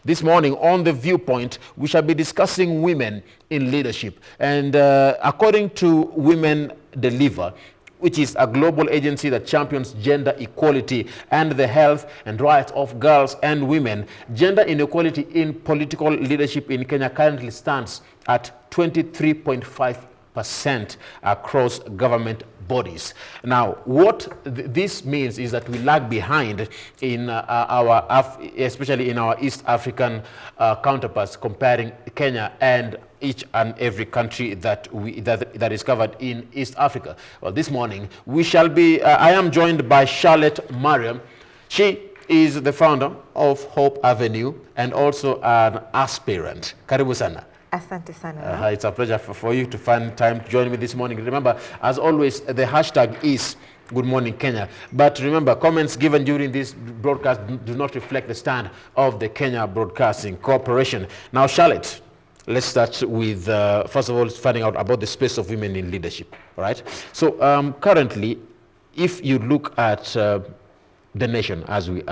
This morning on The Viewpoint, we shall be discussing women in leadership. And according to Women Deliver, which is a global agency that champions gender equality and the health and rights of girls and women, gender inequality in political leadership in Kenya currently stands at 23.5% across government bodies. Now, what this means is that we lag behind in especially in our East African counterparts, comparing Kenya and each and every country that is covered in East Africa. Well, this morning we shall be. I am joined by Sharlet Mariam. She is the founder of Hope Avenue and also an aspirant. Karibu sana. Asante sana. It's a pleasure for you to find time to join me this morning. Remember, as always, the hashtag is Good Morning Kenya. But remember, comments given during this broadcast do not reflect the stand of the Kenya Broadcasting Corporation. Now, Sharlet, let's start with, first of all, finding out about the space of women in leadership. All right? So currently, if you look at the nation as we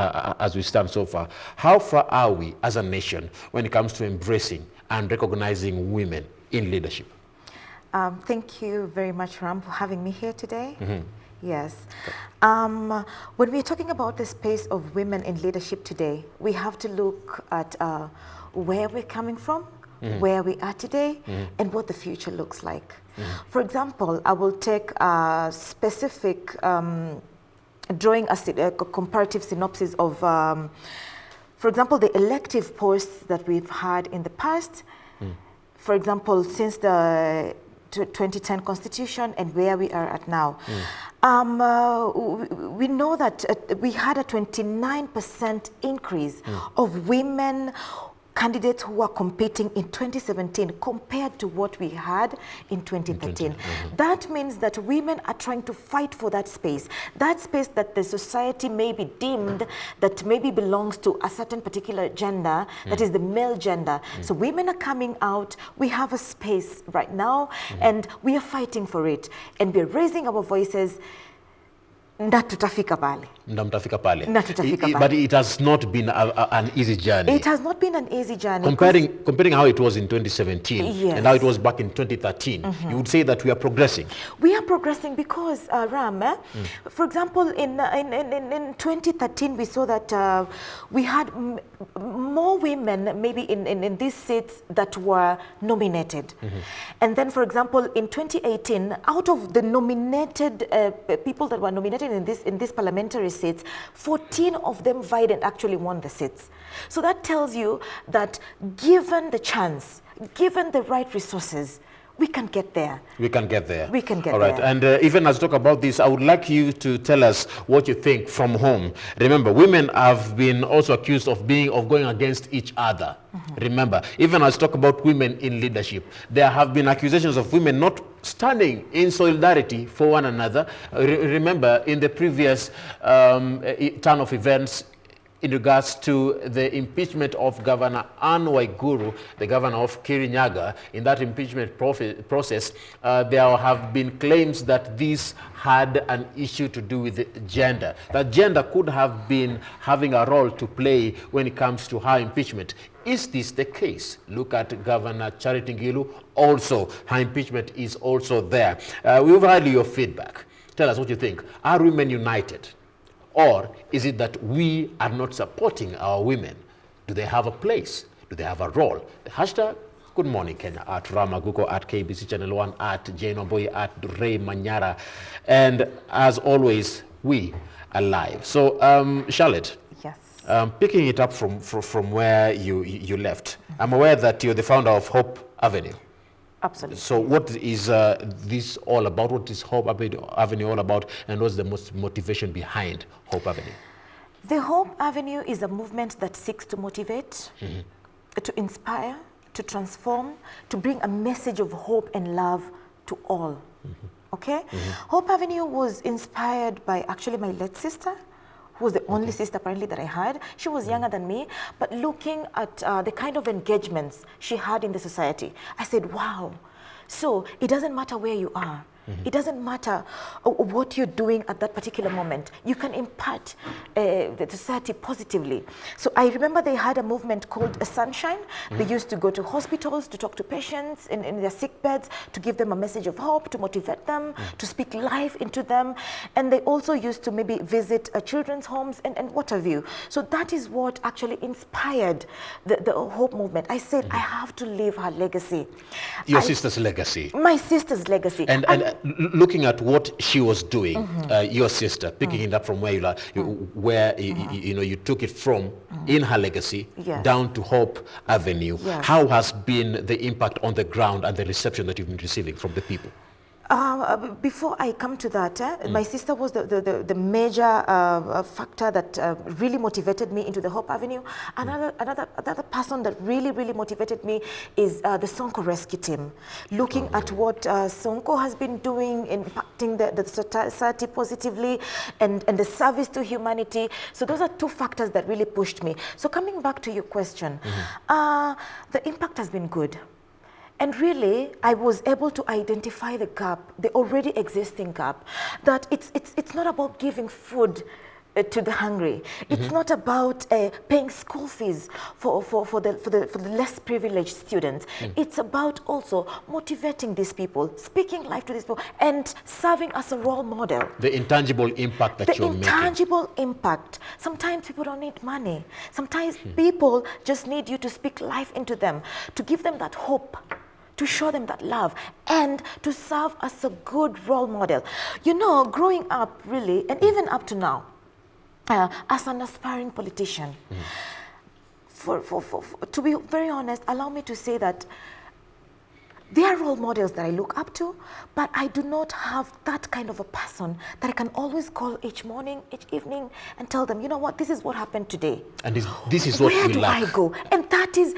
stand so far, how far are we as a nation when it comes to embracing and recognizing women in leadership? Thank you very much, Ram, for having me here today. Mm-hmm. Yes. When we're talking about the space of women in leadership today, we have to look at where we're coming from, mm-hmm. where we are today, mm-hmm. and what the future looks like. Mm-hmm. For example, I will take a specific, drawing a comparative synopsis of for example, the elective posts that we've had in the past, for example, since the 2010 Constitution and where we are at now. We know that we had a 29% increase of women candidates who are competing in 2017 compared to what we had in 2013. That means that women are trying to fight for that space that the society may be deemed that maybe belongs to a certain particular gender, that is the male gender. So women are coming out, we have a space right now, and we are fighting for it, and we're raising our voices. Na tutafika pale. But it has not been an easy journey. It has not been an easy journey. Comparing how it was in 2017 yes. and how it was back in 2013, you would say that we are progressing. We are progressing because, Ram, for example, in 2013, we saw that we had more women maybe in these seats that were nominated. And then, for example, in 2018, out of the nominated people that were nominated in this parliamentary seats, 14 of them vied and actually won the seats. So that tells you that given the chance, given the right resources, we can get there. We can get there. We can get there. All right. And even as we talk about this, I would like you to tell us what you think from home. Remember, women have been also accused of going against each other. Remember, even as we talk about women in leadership, there have been accusations of women not standing in solidarity for one another. Remember, in the previous turn of events, in regards to the impeachment of Governor Anne Waiguru, the governor of Kirinyaga, in that impeachment process, there have been claims that this had an issue to do with gender. That gender could have been having a role to play when it comes to her impeachment. Is this the case? Look at Governor Charity Ngilu. Also, her impeachment is also there. We value your feedback. Tell us what you think. Are women united? Or is it that we are not supporting our women? Do they have a place? Do they have a role? The hashtag Good Morning Kenya, at Ramaguko, at KBC Channel 1, at Jane Omboy, at Ray Manyara. And as always, we are live. So, Sharlet, yes. Picking it up from where you left, I'm aware that you're the founder of Hope Avenue. Absolutely. So what is this all about? What is Hope Avenue all about? And what's the most motivation behind Hope Avenue? The Hope Avenue is a movement that seeks to motivate, to inspire, to transform, to bring a message of hope and love to all. Okay? Hope Avenue was inspired by actually my late sister, who was the only sister apparently that I had. She was younger than me, but looking at the kind of engagements she had in the society, I said, wow. So it doesn't matter where you are. It doesn't matter what you're doing at that particular moment. You can impact the society positively. So I remember they had a movement called Sunshine. They used to go to hospitals to talk to patients in their sick beds, to give them a message of hope, to motivate them, to speak life into them. And they also used to maybe visit children's homes and what have you. So that is what actually inspired the hope movement. I said, I have to leave her legacy. Your sister's legacy. My sister's legacy. And looking at what she was doing, your sister, picking it up from where you took it from in her legacy down to Hope Avenue. Yes. How has been the impact on the ground and the reception that you've been receiving from the people? Before I come to that, my sister was the major factor that really motivated me into the Hope Avenue. Another person that really motivated me is the Sonko Rescue Team. Looking at what Sonko has been doing, impacting the society positively, and the service to humanity. So those are two factors that really pushed me. So coming back to your question, the impact has been good. And really, I was able to identify the gap, the already existing gap, that it's not about giving food to the hungry. It's not about paying school fees for the less privileged students. It's about also motivating these people, speaking life to these people, and serving as a role model. The intangible impact that you're making. The intangible impact. Sometimes people don't need money. Sometimes people just need you to speak life into them, to give them that hope, to show them that love, and to serve as a good role model. You know, growing up really, and even up to now, as an aspiring politician, to be very honest, allow me to say that they are role models that I look up to, but I do not have that kind of a person that I can always call each morning, each evening, and tell them, you know what, this is what happened today. And this is what we lack. Where do I go? And that is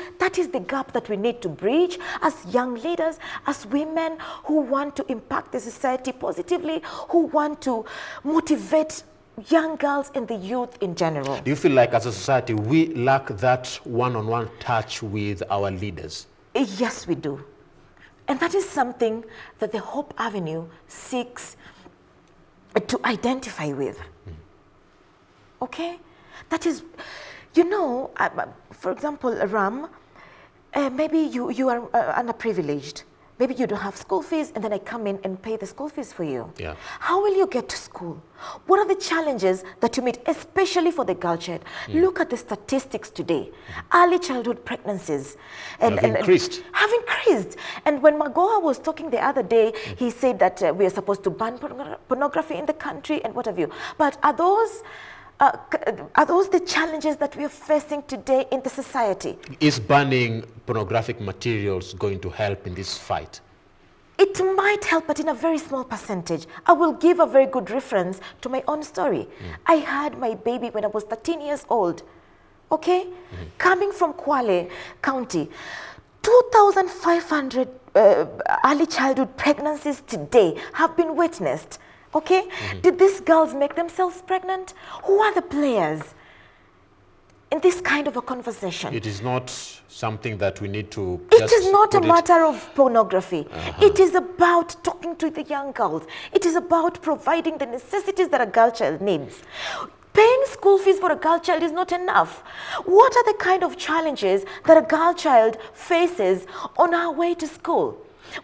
the gap that we need to bridge as young leaders, as women who want to impact the society positively, who want to motivate young girls and the youth in general. Do you feel like as a society we lack that one-on-one touch with our leaders? Yes, we do. And that is something that the Hope Avenue seeks to identify with. Okay? That is, you know, for example, Ram, maybe you are underprivileged. Maybe you don't have school fees, and then I come in and pay the school fees for you. Yeah. How will you get to school? What are the challenges that you meet, especially for the girl child? Look at the statistics today. Early childhood pregnancies have increased. And when Magoha was talking the other day, he said that we are supposed to ban pornography in the country and what have you. But are those the challenges that we are facing today in the society? Is banning pornographic materials going to help in this fight? It might help, but in a very small percentage. I will give a very good reference to my own story. I had my baby when I was 13 years old, okay? Coming from Kwale County. 2,500 early childhood pregnancies today have been witnessed. Okay? Did these girls make themselves pregnant? Who are the players in this kind of a conversation? It is not something that we need to It is not a matter of pornography. It is about talking to the young girls. It is about providing the necessities that a girl child needs. Paying school fees for a girl child is not enough. What are the kind of challenges that a girl child faces on her way to school?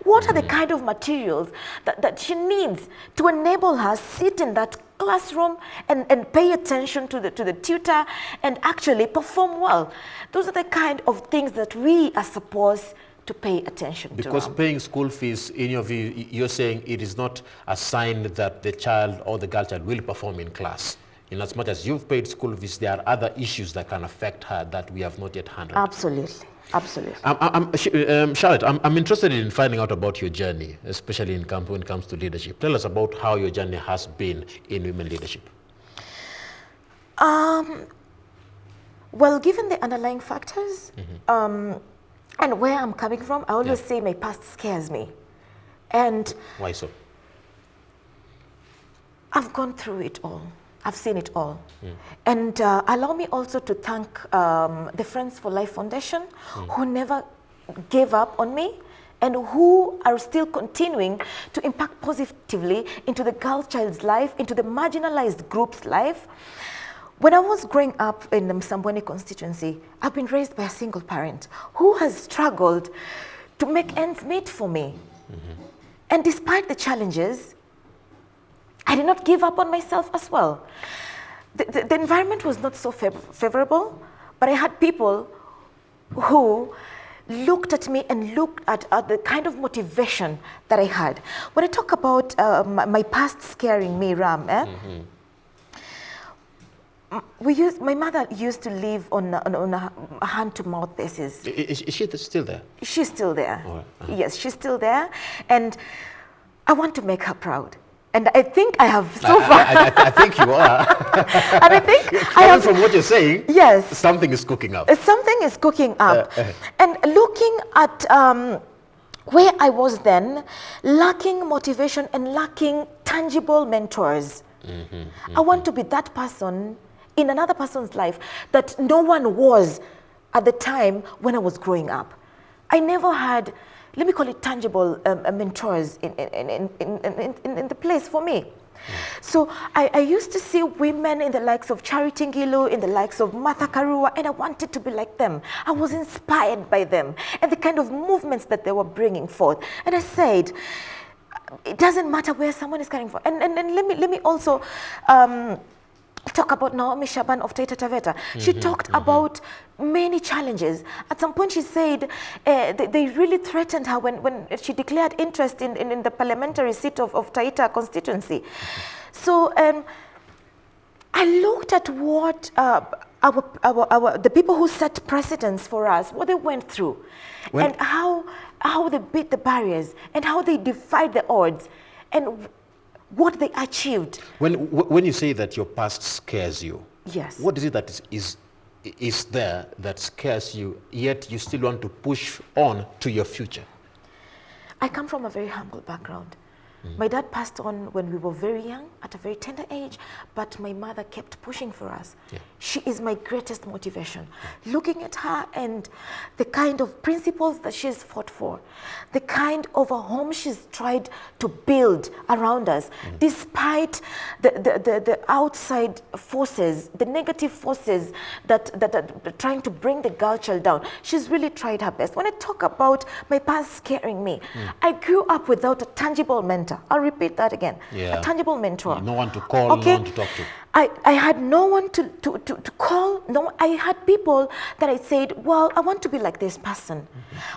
What are the kind of materials that she needs to enable her sit in that classroom and pay attention to the tutor and actually perform well? Those are the kind of things that we are supposed to pay attention to. Because paying school fees, in your view, you're saying it is not a sign that the child or the girl child will perform in class. In as much as you've paid school fees, there are other issues that can affect her that we have not yet handled. Absolutely. Absolutely. Sharlet, I'm interested in finding out about your journey, especially when it comes to leadership. Tell us about how your journey has been in women leadership. Well, given the underlying factors and where I'm coming from, I always say my past scares me. And why so? I've gone through it all. I've seen it all. And allow me also to thank the Friends for Life Foundation, who never gave up on me and who are still continuing to impact positively into the girl child's life, into the marginalized group's life. When I was growing up in the Msambweni constituency, I've been raised by a single parent who has struggled to make ends meet for me. And despite the challenges, I did not give up on myself as well. The environment was not so favorable, but I had people who looked at me and looked at the kind of motivation that I had. When I talk about my past scaring me, Ram, my mother used to live on a hand-to-mouth basis. Is she still there? She's still there. All right. Yes, she's still there. And I want to make her proud. And I think I have so far. I think you are. And I think I have, from what you're saying, yes, something is cooking up. Something is cooking up. And looking at where I was then, lacking motivation and lacking tangible mentors. I want to be that person in another person's life that no one was at the time when I was growing up. I never had, let me call it tangible mentors in the place for me. So I used to see women in the likes of Charity Ngilu, in the likes of Martha Karua, and I wanted to be like them. I was inspired by them and the kind of movements that they were bringing forth. And I said, it doesn't matter where someone is coming from. And let me also talk about Naomi Shaban of Taita Taveta. She talked about many challenges. At some point she said they really threatened her when she declared interest in the parliamentary seat of Taita constituency. So I looked at what the people who set precedents for us, what they went through, and how they beat the barriers, and how they defied the odds, and what they achieved. When you say that your past scares you, yes, what is it that is there that scares you, yet you still want to push on to your future? I come from a very humble background. My dad passed on when we were very young, at a very tender age, but my mother kept pushing for us. Yeah. She is my greatest motivation. Looking at her and the kind of principles that she's fought for, the kind of a home she's tried to build around us, despite the outside forces, the negative forces that are trying to bring the girl child down. She's really tried her best. When I talk about my past scaring me, I grew up without a tangible mentor. I'll repeat that again. Yeah. A tangible mentor. No one to call, okay? No one to talk to. I had no one to call. No, I had people that I said, well, I want to be like this person.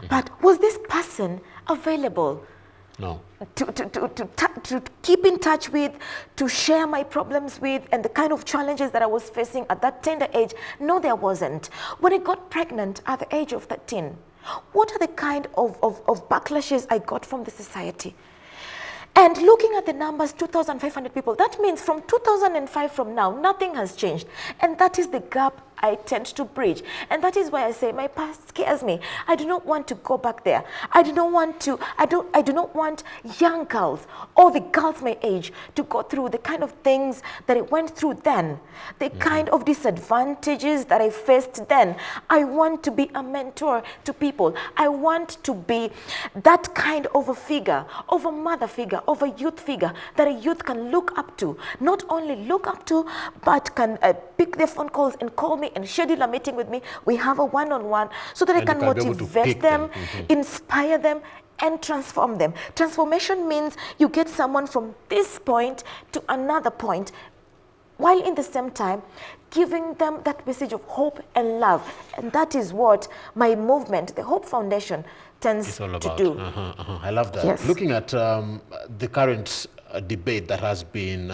But was this person available? No. To keep in touch with, to share my problems with, and the kind of challenges that I was facing at that tender age? No, there wasn't. When I got pregnant at the age of 13, what are the kind of backlashes I got from the society? And looking at the numbers, 2,500 people, that means from 2005 from now, nothing has changed. And that is the gap I tend to bridge. And that is why I say my past scares me. I do not want to go back there. I do not want young girls or the girls my age to go through the kind of things that I went through then, the kind of disadvantages that I faced then. I want to be a mentor to people. I want to be that kind of a figure, of a mother figure, of a youth figure that a youth can look up to. Not only look up to, but can pick their phone calls and call me and schedule a meeting with me. We have a one-on-one so that I can motivate them, inspire them, and transform them. Transformation means you get someone from this point to another point, while in the same time giving them that message of hope and love. And that is what my movement, the Hope Foundation, tends to do. I love that. Yes. Looking at the current debate that has been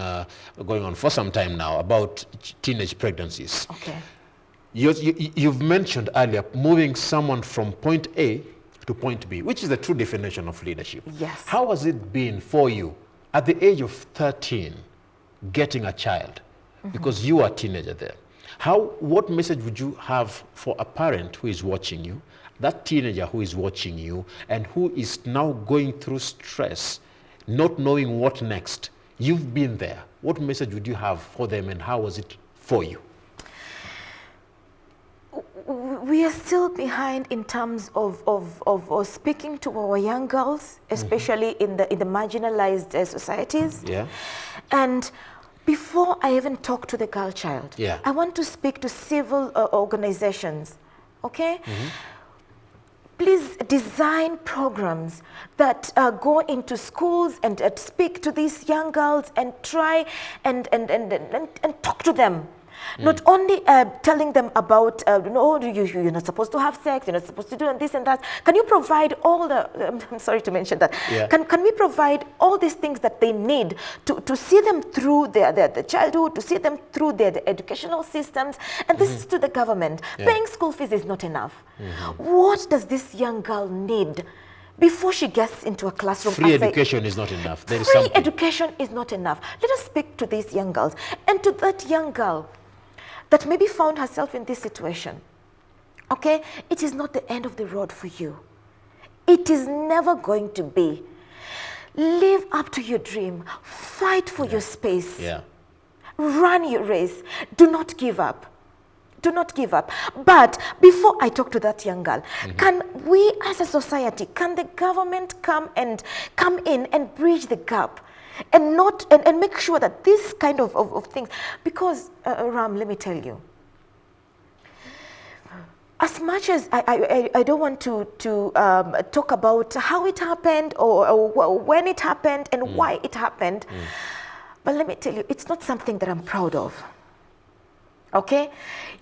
going on for some time now about teenage pregnancies. Okay. You've mentioned earlier moving someone from point A to point B, which is the true definition of leadership. Yes. How has it been for you at the age of 13 getting a child? Because you are a teenager there. What message would you have for a parent who is watching you, that teenager who is watching you, and who is now going through stress, not knowing what next? You've been there. What message would you have for them, and how was it for you? We are still behind in terms of speaking to our young girls, especially in the marginalized societies. Yeah. And before I even talk to the girl child, I want to speak to civil organizations, okay? Please design programs that go into schools and speak to these young girls and try and talk to them. Not only telling them about, no, you're not supposed to have sex, you're not supposed to do this and that. Can you provide all the, I'm sorry to mention that, can we provide all these things that they need to see them through their childhood, to see them through their educational systems? And this is to the government. Paying school fees is not enough. What does this young girl need before she gets into a classroom? Free education is not enough. There is free education is not enough. Let us speak to these young girls. And to that young girl that maybe found herself in this situation, okay? It is not the end of the road for you. It is never going to be. Live up to your dream. Fight for your space. Run your race. Do not give up. Do not give up. But before I talk to that young girl, can we as a society, can the government come in and bridge the gap? And make sure that this kind of things, because Ram, let me tell you, as much as I don't want to talk about how it happened or when it happened and why it happened, but let me tell you, it's not something that I'm proud of. Okay,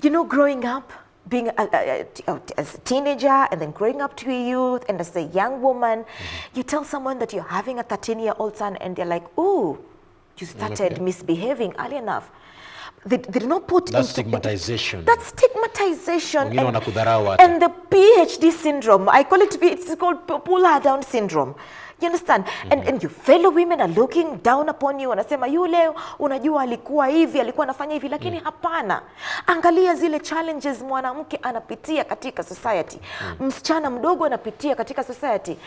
you know, growing up, being as a teenager and then growing up to a youth and as a young woman, you tell someone that you're having a 13-year-old son and they're like, "Oh, you started misbehaving early enough." They did not put that stigmatization. That stigmatization and the PhD syndrome. I call it. It's called pull her down syndrome. You understand? And your fellow women are looking down upon you. Wanasema yule unajua alikuwa hivi, alikuwa anafanya hivi, lakini hapana. Angalia zile challenges mwanamke anapitia katika society. Msichana mdogo anapitia katika society.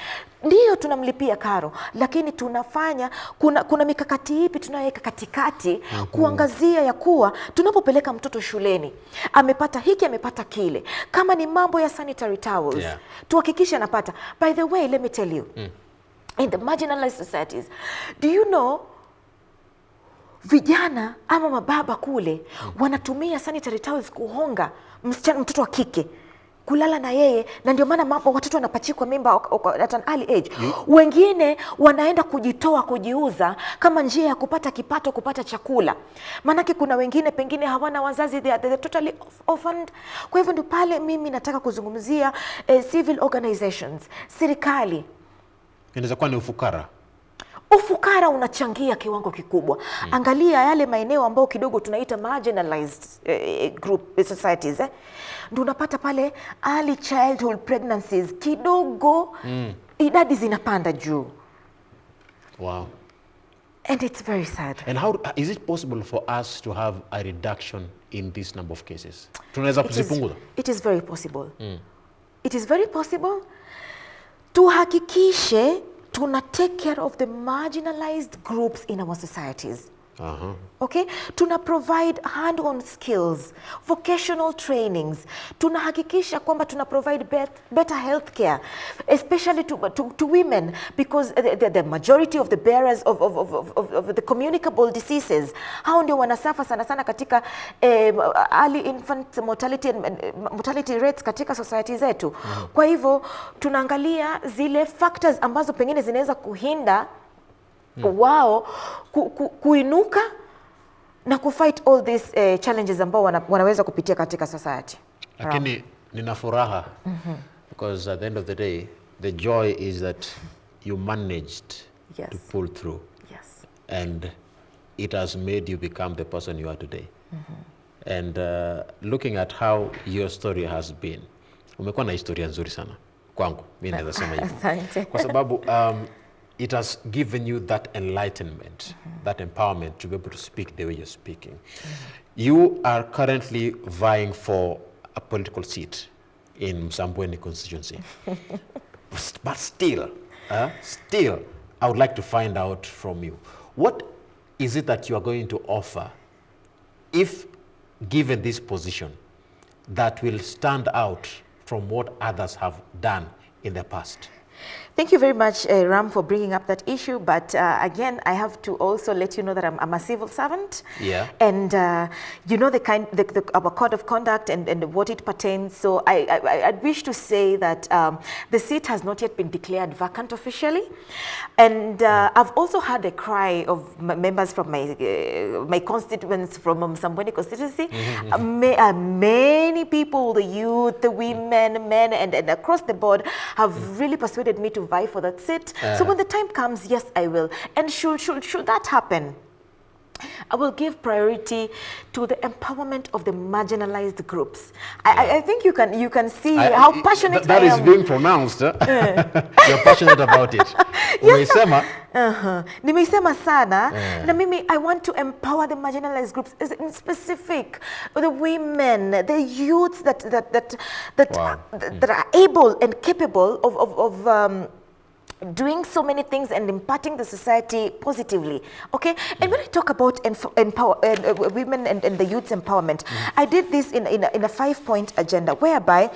Ndio tunamlipia karo, lakini tunafanya kuna mikakati ipi tunaweka katikati kuangazia ya kuwa tunapopeleka mtoto shuleni, amepata hiki, amepata kile. Kama ni mambo ya sanitary towels, tuhakikishe anapata. By the way, let me tell you. In the marginalized societies, do you know, vijana ama mababa kule wanatumia sanitary towels kuhonga mtoto wa kike kulala na yeye, na ndio maana watoto wanapachikwa mimba at an early age. Wengine wanaenda kujitoa, kujiuza kama njia ya kupata kipato, kupata chakula. Manake kuna wengine pengine hawana wazazi, they are totally orphaned. Kwa hivyo ndio pale mimi nataka kuzungumzia civil organizations, serikali. Inaweza kuwa ni ufukara. Ufukara unachangia kiwango kikubwa. Angalia yale maeneo ambao kidogo tunaita marginalized group societies. Ndio unapata pale early childhood pregnancies kidogo idadi zinapanda juu. Wow. And it's very sad. And how is it possible for us to have a reduction in this number of cases? Tunaweza kuzipunguza? It is very possible. It is very possible. Tuhakikishe tuna take care of the marginalized groups in our societies. Okay, tuna provide hand-on skills, vocational trainings. Tunahakikisha kwamba tuna provide better healthcare, especially to women, because the majority of the bearers of the communicable diseases, hao ndio wanasuffer sana sana katika early infant mortality and mortality rates katika society zetu. Kwa hivyo tunaangalia zile factors ambazo pengine zinaweza kuhinda wao kuinuka na kufight all these challenges ambao wanaweza kupitia katika society. Lakini nina furaha because at the end of the day the joy is that you managed to pull through. And it has made you become the person you are today. And looking at how your story has been, umekuwa na historia nzuri sana kwangu, mimi naweza sema hivyo. Kwa sababu it has given you that enlightenment, that empowerment to be able to speak the way you're speaking. You are currently vying for a political seat in Msambweni constituency. But still, I would like to find out from you, what is it that you are going to offer if given this position that will stand out from what others have done in the past? Thank you very much, Ram, for bringing up that issue. But again, I have to also let you know that I'm a civil servant. Yeah. And you know our code of conduct and what it pertains. So I wish to say that the seat has not yet been declared vacant officially. And I've also had a cry of members from my constituents from Msambweni constituency. Many people, the youth, the women, men, and across the board have really persuaded me to vie for that seat. So when the time comes, yes, I will. And should that happen, I will give priority to the empowerment of the marginalized groups. I think you can see how passionate that I is am. being pronounced. You're passionate about it. Yes, Umeisema? Nimeisema sana. Na mimi, I want to empower the marginalized groups, in specific the women, the youths that are able and capable of doing so many things and imparting the society positively, okay? And when I talk about women and the youth's empowerment, I did this in a 5-point agenda, whereby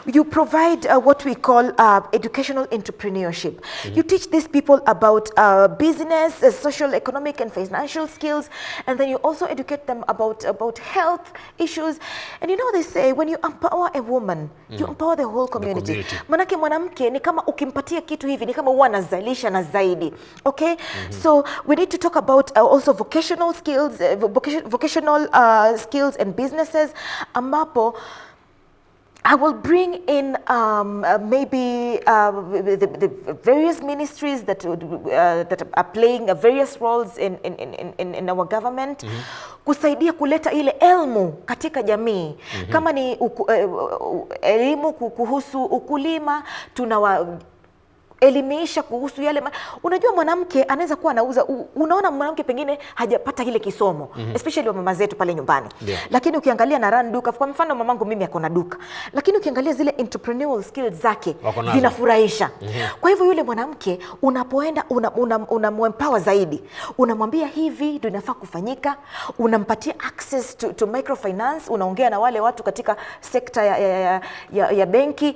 you provide what we call educational entrepreneurship. You teach these people about business, social, economic, and financial skills, and then you also educate them about health issues. And you know, they say, when you empower a woman, you empower the whole community. Manake mwanamke ni kama ukimpatia kitu hivi, ni kama huwa anazalisha na zaidi. Okay? So we need to talk about also vocational skills, vocational skills and businesses, ambapo I will bring in maybe the various ministries that are playing various roles in our government, kusaidia kuleta ile elmu katika jamii. Kama ni elimu kuhusu ukulima, elimisha kuhusu yale unajua mwanamke anaweza kuwa anauza, unaona mwanamke pengine hajapata ile kisomo, especially wa mama zetu pale nyumbani, lakini ukiangalia na run duka, kwa mfano mamangu mimi akona duka, lakini ukiangalia zile entrepreneurial skills zake zinafurahisha. Kwa hivyo yule mwanamke unapoenda unamempower zaidi, unamwambia hivi ndio inafaa kufanyika, unampatia access to microfinance, unaongea na wale watu katika sekta ya benki,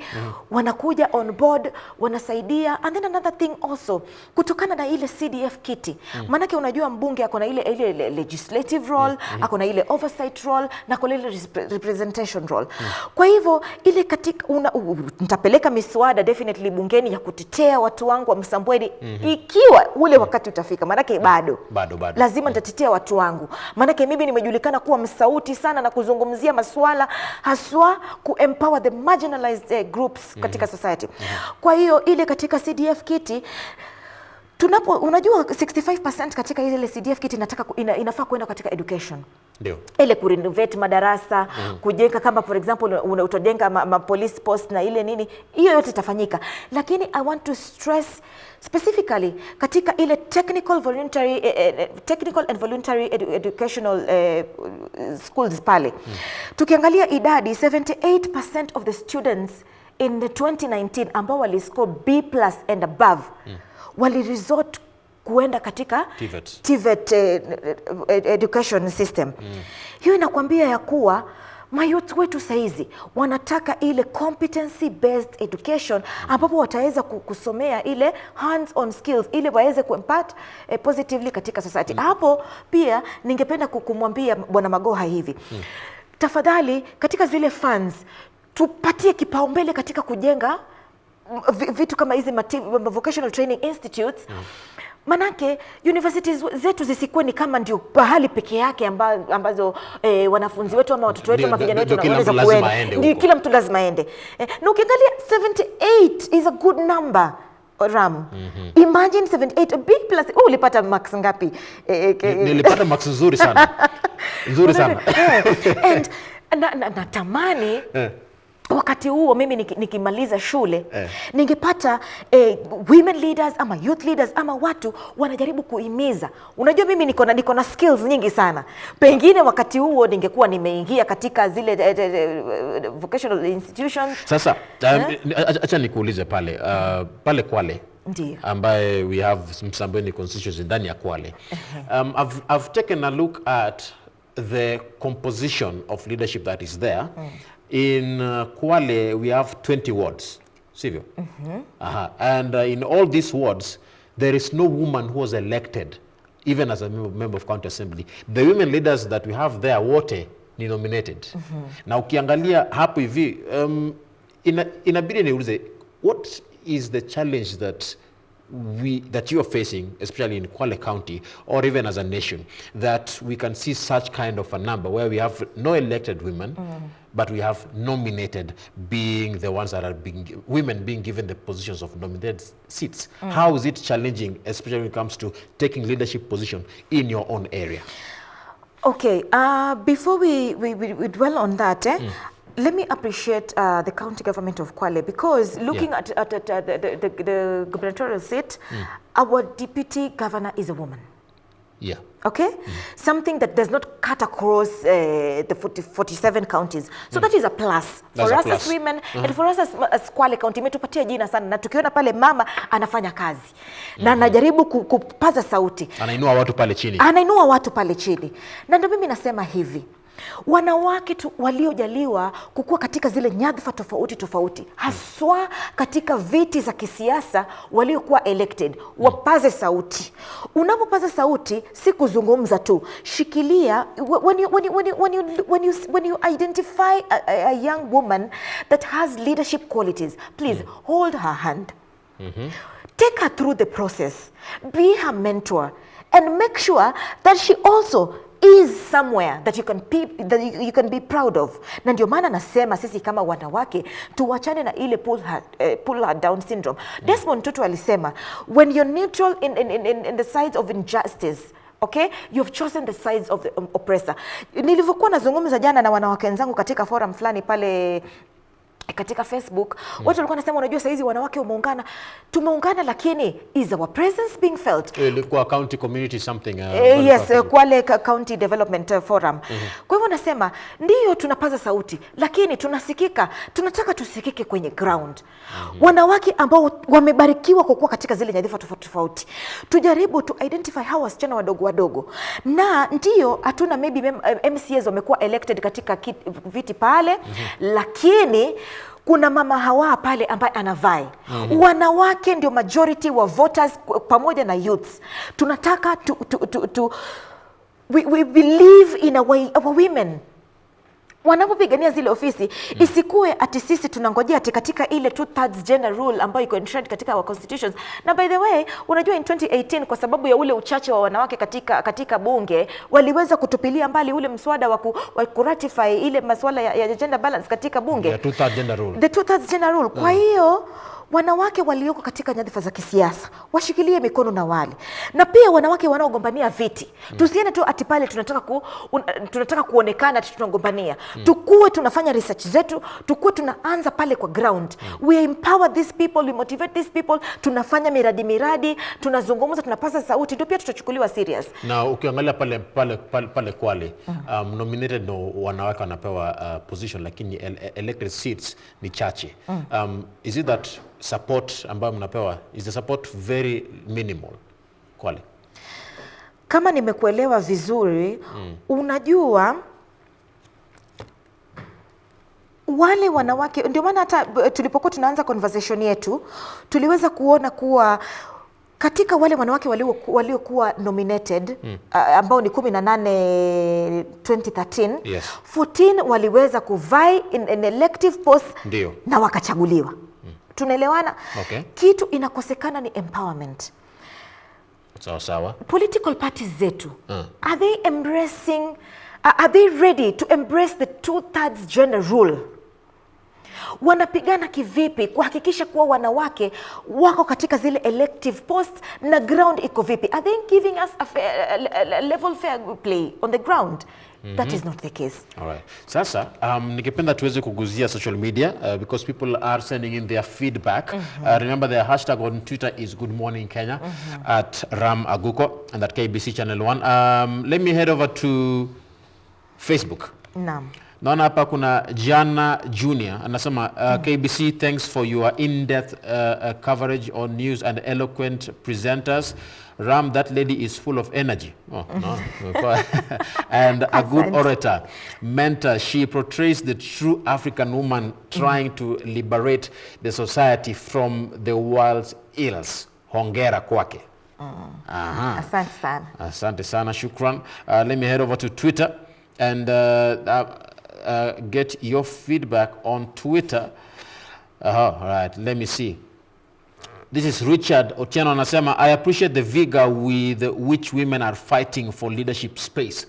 wanakuja on board, wanasaidia. And then another thing also, kutokana na ile CDF kiti, manake unajua mbunge akona ile legislative role, akona ile oversight role, na akona ile representation role. Kwa hivyo ile katika nitapeleka miswada definitely bungeni ya kutetea watu wangu wa Msambweni, ikiwa ule wakati utafika, manake bado lazima nitatetea watu wangu, manake mimi nimejulikana kuwa msauti sana na kuzungumzia masuala haswa empower the marginalized groups katika society. Kwa hiyo ile katika CDF kiti, unajua 65% katika ile CDF kiti inafaa kwenda katika education. Ndio. Ile kurenovate madarasa, kujenga kama for example utajenga ma police post na ile nini, hiyo yote itafanyika. Lakini I want to stress specifically katika ile technical and voluntary educational schools pale. Tukiangalia idadi, 78% of the students in the 2019 ambao waliscore B+ and above wali resort kuenda katika TVET education system. Hiyo inakwambia ya kuwa mayouth wetu saizi wanataka ile competency based education, ambapo wataweza kusomea ile hands on skills ili waweze kuimpact positively katika society. Hapo pia ningependa kumwambia Bwana Magoha hivi, tafadhali katika zile funds tupatie kipaumbele katika kujenga vitu kama hizi vocational training institutes. Manake universities zetu zisikuwe ni kama ndio pahali peke yake ambazo wanafunzi wetu ama watoto wetu ama vijana wetu wanaweza kuenda. Ndio kila mtu lazima aende. Na ukiangalia 78 is a good number. Ram. Imagine 78 B+. Ulipata marks ngapi? Nilipata marks nzuri sana. Nzuri sana. And natamani wakati huo mimi nikimaliza shule ningepata women leaders ama youth leaders ama watu wanajaribu kuhimiza. Unajua mimi niko na skills nyingi sana. Pengine wakati huo ningekuwa nimeingia katika zile vocational institutions. Sasa acha nikuulize pale Kwale. Ndiyo. Ambaye we have Msambweni constituency ndani ya Kwale. I've taken a look at the composition of leadership that is there. In Kwale, we have 20 wards, sivyo? And in all these wards, there is no woman who was elected, even as a member of county assembly. The women leaders that we have there, wote ni nominated. Na ukiangalia hapo hivi, inabidi niulize, what is the challenge that you are facing, especially in Kwale County, or even as a nation, that we can see such kind of a number where we have no elected women, but we have nominated being the ones that are women being given the positions of nominated seats. How is it challenging, especially when it comes to taking leadership position in your own area? Okay, before we dwell on that, let me appreciate the county government of Kwale, because looking at the gubernatorial seat, our deputy governor is a woman. Yeah. Okay? Something that does not cut across the 47 counties. So that is a plus. For us as women, and for us as Kwale County, imetupatia jina sana. Na tukiona pale mama anafanya kazi. Na anajaribu kupaza sauti. Anainua watu pale chini. Anainua watu pale chini. Na ndio mimi nasema hivi. Wanawake waliojaliwa kukua katika zile nyadhifa tofauti tofauti, haswa katika viti za kisiasa, waliokuwa elected, wapaze sauti. Unapopaza sauti, si kuzungumza tu. Shikilia, when you identify a young woman that has leadership qualities, please hold her hand. Take her through the process. Be her mentor. And make sure that she also is somewhere that you can be proud of. Na ndio maana nasema sisi kama wanawake tuwachane na ile pull her down syndrome. Desmond Tutu alisema, when you're neutral in the sides of injustice, okay, you've chosen the sides of the oppressor. Nilivyokuwa nazungumza jana na wanawake wenzangu katika forum fulani pale katika Facebook, watu walikuwa nasema, unajua saizi wanawake umeungana, tumeungana, lakini is our presence being felt? Ilikuwa county community something. Yes, Kwale County Development Forum. Kwa hivyo nasema, ndiyo tunapaza sauti, lakini tunasikika, tunataka tusikike kwenye ground. Wanawake ambao wamebarikiwa kukua katika zile nyadhifa tofauti tofauti, tujaribu to identify hawa wasichana wadogo wadogo. Na ndiyo hatuna maybe MCAs wamekuwa elected katika viti pale, lakini kuna mama Hawa pale ambaye anavai. Wanawake ndio majority wa voters pamoja na youths. Tunataka we believe in our women. Wanapopigania zile ofisi, isikue ati sisi tunangojea ati katika ile 2/3 gender rule ambayo iko enshrined katika our constitutions. Na by the way, unajua in 2018 kwa sababu ya ule uchache wa wanawake katika bunge, waliweza kutupilia mbali ule mswada wa kuratify ile masuala ya gender balance katika bunge. The 2/3 gender rule. The 2/3 gender rule. Kwa hiyo wanawake walioko katika nyadhifa za kisiasa washikilie mikono na wale. Na pia wanawake wanaogombania viti. Tusiende tu ati pale tunataka kuonekana tunagombania. Tukue tunafanya research zetu, tukue tunaanza pale kwa ground. We empower these people, we motivate these people, tunafanya miradi, tunazungumza, tunapasa sauti, ndio pia tutachukuliwa serious. Na ukiangalia pale Kwale, nominated no wanawake wanapewa position, lakini elected seats ni chache. Is it that support ambayo mnapewa, is the support very minimal Kwale? Kama nimekuelewa vizuri, unajua wale wanawake, ndio maana hata tulipokuwa tunaanza conversation yetu, tuliweza kuona kuwa katika wale wanawake waliokuwa nominated, ambao ni 18 2013, yes. 14 waliweza kuvai in elective post. Ndiyo. Na wakachaguliwa. Tunaelewana? Okay. Kitu inakosekana ni empowerment. Sawa. Political parties zetu, are they ready to embrace the 2/3 gender rule? Wanapigana kivipi kuhakikisha kuwa wanawake wako katika zile elective posts na ground iko vipi? Are they giving us a level fair play on the ground? That is not the case. All right. Sasa, nikipenda tuweze kuguzia social media because people are sending in their feedback. Remember their hashtag on Twitter is Good Morning Kenya at Ram Aguko and at KBC Channel 1. Let me head over to Facebook. Naam. Naona hapa kuna Jana Junior anasema KBC, thanks for your in-depth coverage on news and eloquent presenters. Ram, that lady is full of energy. Oh, no. And a good orator. Mentor, she portrays the true African woman trying to liberate the society from the world's ills. Hongera kwake. Asante sana. Asante sana, shukran. Let me head over to Twitter and get your feedback on Twitter. All right, let me see. This is Richard Otieno anasema, I appreciate the vigor with which women are fighting for leadership space.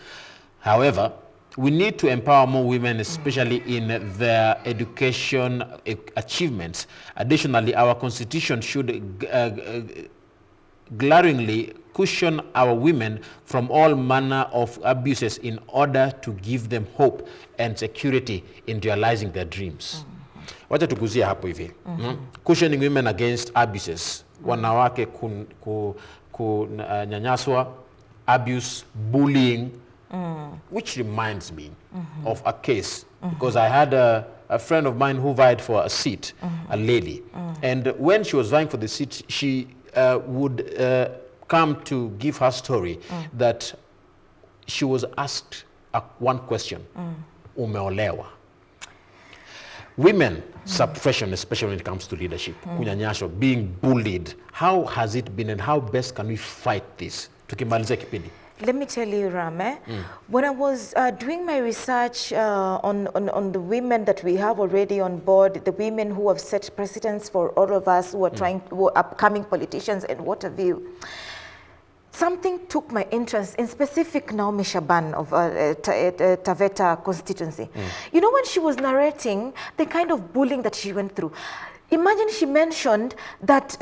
However, we need to empower more women, especially in their education achievements. Additionally, our constitution should glaringly cushion our women from all manner of abuses in order to give them hope and security in realizing their dreams. Wacha tuguzie hapo hivi. Cushioning women against abuses. Wanawake kunyanyaswa, abuse, bullying, which reminds me of a case, because I had a friend of mine who vied for a seat, a lady, and when she was vying for the seat, she would come to give her story that she was asked one question, umeolewa. Women suppression, especially when it comes to leadership, kunyanyaswa, being bullied, how has it been and how best can we fight this? Tukimaliza kipindi. Let me tell you, Rame, when I was doing my research on the women that we have already on board, the women who have set precedents for all of us who are who are upcoming politicians and what have you, something took my interest, in specific Naomi Shaban of Taveta constituency. You know, when she was narrating the kind of bullying that she went through, imagine she mentioned that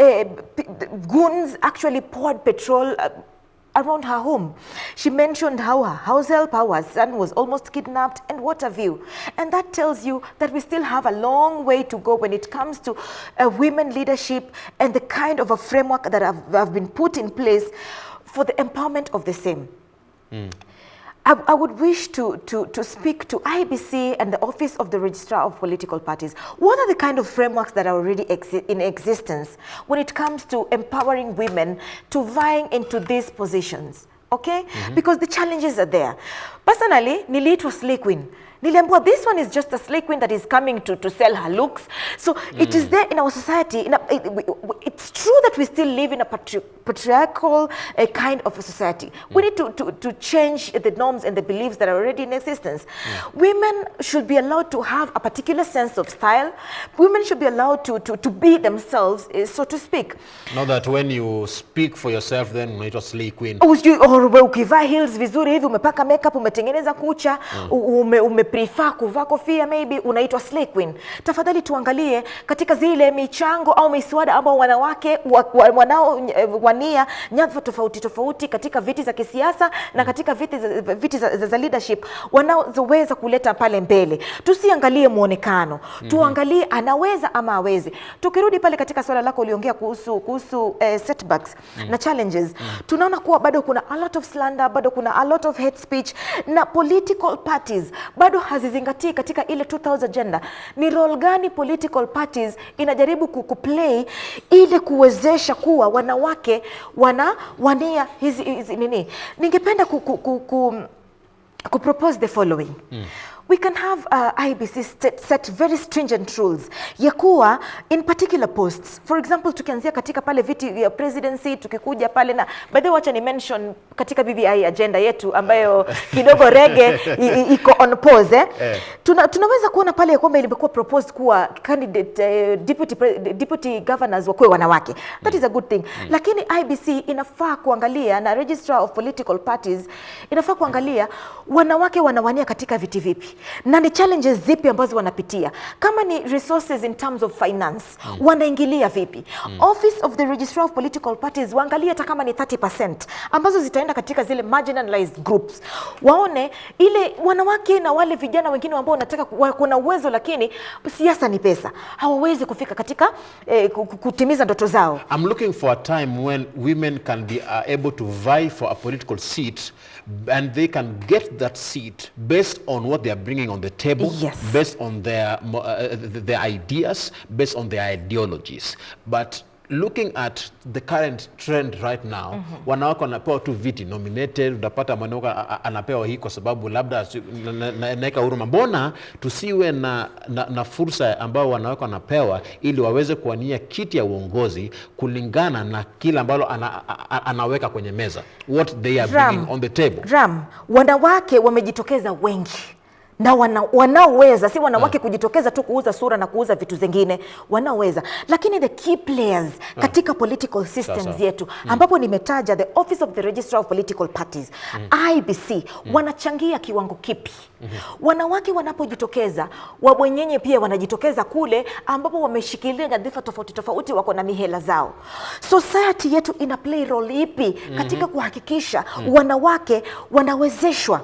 goons actually poured petrol around her home. She mentioned how her house help, how her son was almost kidnapped, and what have you. And that tells you that we still have a long way to go when it comes to women leadership and the kind of a framework that have been put in place for the empowerment of the same. I would wish to speak to IBC and the Office of the Registrar of Political Parties. What are the kind of frameworks that are already in existence when it comes to empowering women to vying into these positions? Okay? Because the challenges are there. Personally, niliitwa slay queen. Niliambiwa, this one is just a slay queen that is coming to sell her looks. So it is there in our society. It's true that we still live in a patriarchal kind of a society. We need to change the norms and the beliefs that are already in existence. Women should be allowed to have a particular sense of style. Women should be allowed to be themselves, so to speak. Not that when you speak for yourself, then unaitwa slay queen. Or ukivaa heels vizuri hivi, umepaka makeup, umetengeneza kucha, prefer kuvaa kofia, maybe unaitwa slay queen. Tafadhali tuangalie katika zile michango au miswada ambao wanawake wanaowania nyadhifa tofauti katika viti za kisiasa na katika viti za leadership wanaoweza kuleta pale mbele. Tusiangalie muonekano, tuangalie anaweza ama hawezi. Tukirudi pale katika swala lako uliongea kuhusu setbacks na challenges, tunaona kuwa bado kuna a lot of slander, bado kuna a lot of hate speech, na political parties bado hazizingatii katika ile 2000 agenda. Ni role gani political parties inajaribu kuplay ili kuwezesha kuwa wanawake wanawania hizi nini? Ningependa propose the following. We can have IBC set very stringent rules ya kuwa in particular posts. For example, tukianzia katika pale viti ya presidency, tukikuja pale na by the way, wacha ni mention katika BBI agenda yetu ambayo kidogo rege iko on pause. Tunaweza kuona pale kwamba ilikuwa proposed kuwa candidate deputy governors wakuwe wanawake. That is a good thing. Lakini IBC inafaa kuangalia, na Registrar of Political Parties inafaa kuangalia wanawake wanawania katika viti vipi, na ni challenges zipi ambazo wanapitia. Kama ni resources in terms of finance, wanaingilia vipi? Office of the Registrar of Political Parties waangalie hata kama ni 30% ambazo zitaenda katika zile marginalized groups. Waone ile wanawake na wale vijana wengine ambao wanataka kuna uwezo lakini siasa ni pesa, hawawezi kufika katika kutimiza ndoto zao. I'm looking for a time when women can be able to vie for a political seat and they can get that seat based on what they are bringing on the table, Yes. based on their ideas, based on their ideologies. But looking at the current trend right now, wanawake wanapewa tu viti nominated, utapata mwanamke anapewa hii kwa sababu labda naeka huruma. Mbona tusiwe na fursa ambao wanawake wanapewa ili waweze kuwania kiti ya uongozi kulingana na kila ambalo anaweka kwenye meza, what they are bringing on the table. Wanawake wamejitokeza wengi na wanaoweza, si wanawake kujitokeza tu kuuza sura na kuuza vitu zingine, wanaoweza. Lakini the key players katika political systems yetu, ambapo nimetaja the Office of the Registrar of Political Parties, IBC, wanachangia kiwango kipi? Wanawake wanapojitokeza, wabwenyenye pia wanajitokeza kule ambapo wameshikilia nyadhifa tofauti tofauti, wako na mihela zao. Society yetu ina play role ipi katika kuhakikisha wanawake wanawezeshwa?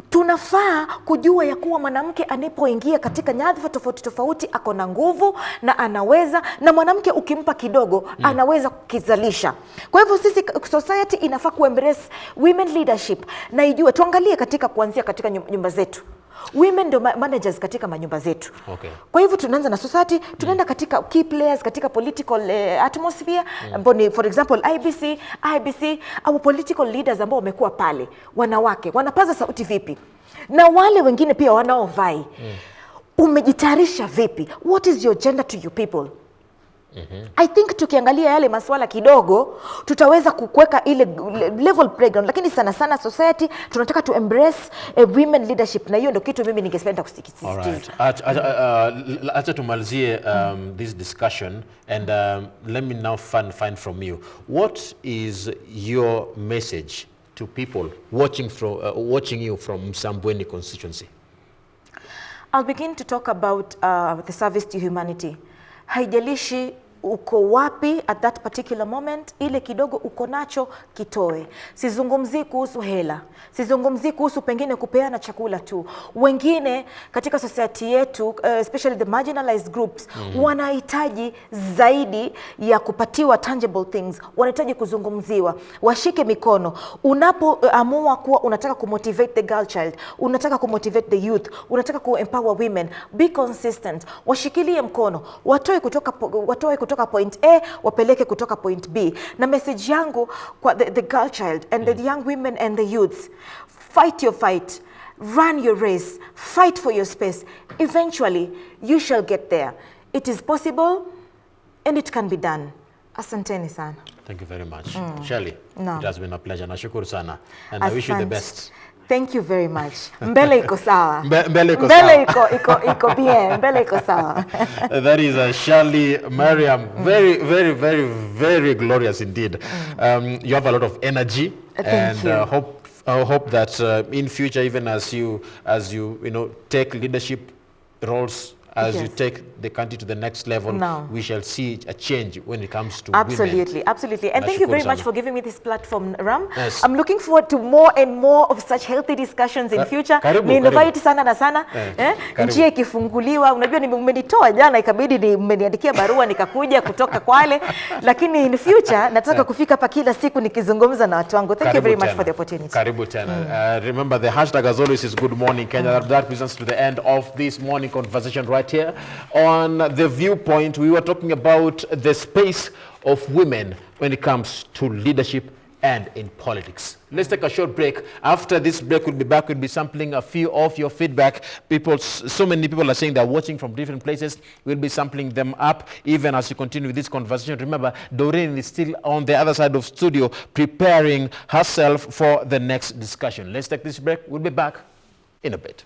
Tunafaa kujua ya kuwa mwanamke anapoingia katika nyadhifa tofauti tofauti ako na nguvu na anaweza, na mwanamke ukimpa kidogo anaweza kukizalisha. Kwa hivyo sisi society inafaa kuembrace women leadership na ijue, tuangalie katika kuanzia katika nyumba zetu. Women ndio managers katika manyumba zetu. Okay. Kwa hivyo tunaanza na society, tunaenda katika key players katika political atmosphere, ambao ni for example IBC, au political leaders ambao wamekuwa pale. Wanawake wanapaza sauti vipi? Na wale wengine pia wanaovai. Umejitayarisha vipi? What is your agenda to you people? I think tukiangalia yale masuala kidogo tutaweza kukweka ile level playground, lakini sana sana society tunataka to embrace women leadership, na hiyo ndio kitu mimi ningependa kusisitiza. Alright. Acha tumalizie this discussion, and let me now find from you, what is your message to people watching you from Msambweni constituency? I'll begin to talk about the service to humanity. Haijalishi uko wapi at that particular moment, ile kidogo uko nacho kitoe. Sizungumzi kuhusu hela, sizungumzi kuhusu pengine kupeana chakula tu. Wengine katika society yetu, especially the marginalized groups, wanahitaji zaidi ya kupatiwa tangible things, wanahitaji kuzungumziwa. Washike mikono. Unapoamua kuwa unataka kumotivate the girl child, unataka kumotivate the youth, unataka kuempower women, be consistent. Washikilie mkono, watoe kutoka point A, wapeleke kutoka point B. Na message yangu kwa the girl child and the young women and the youths, fight your fight, run your race, fight for your space. Eventually you shall get there. It is possible and it can be done. Asanteni sana. Thank you very much. Shirley, No. it has been a pleasure. Nashukuru sana. And I wish you the best. Thank you very much. Mbele iko sawa. Mbele iko Mbele sawa. iko bien. Mbele iko sawa. That is Shirley, Mariam. Very, very, very, very glorious indeed. You have a lot of energy. Thank you. Hope that in future, even as you take leadership roles, as you take the country to the next level, we shall see a change when it comes to Absolutely, women. Absolutely. And thank you very much for giving me this platform, Ram. Yes. I'm looking forward to more and more of such healthy discussions in future. Ni invite sana na sana. Njia ikifunguliwa, unajua nimenitoa jana ikabidi nimeniandikia barua nikakuja kutoka Kwale, lakini in future nataka kufika hapa kila siku nikizungumza na watu wangu. Thank you very much for the opportunity. Karibu tena. Remember, the hashtag as always is Good Morning Kenya. That brings us to the end of this morning conversation right here on The Viewpoint. We were talking about the space of women when it comes to leadership and in politics. Let's take a short break. After this break, we'll be back. We'll be sampling a few of your feedback. So many people are saying they're watching from different places. We'll be sampling them up even as we continue with this conversation. Remember, Doreen is still on the other side of studio preparing herself for the next discussion. Let's take this break. We'll be back in a bit.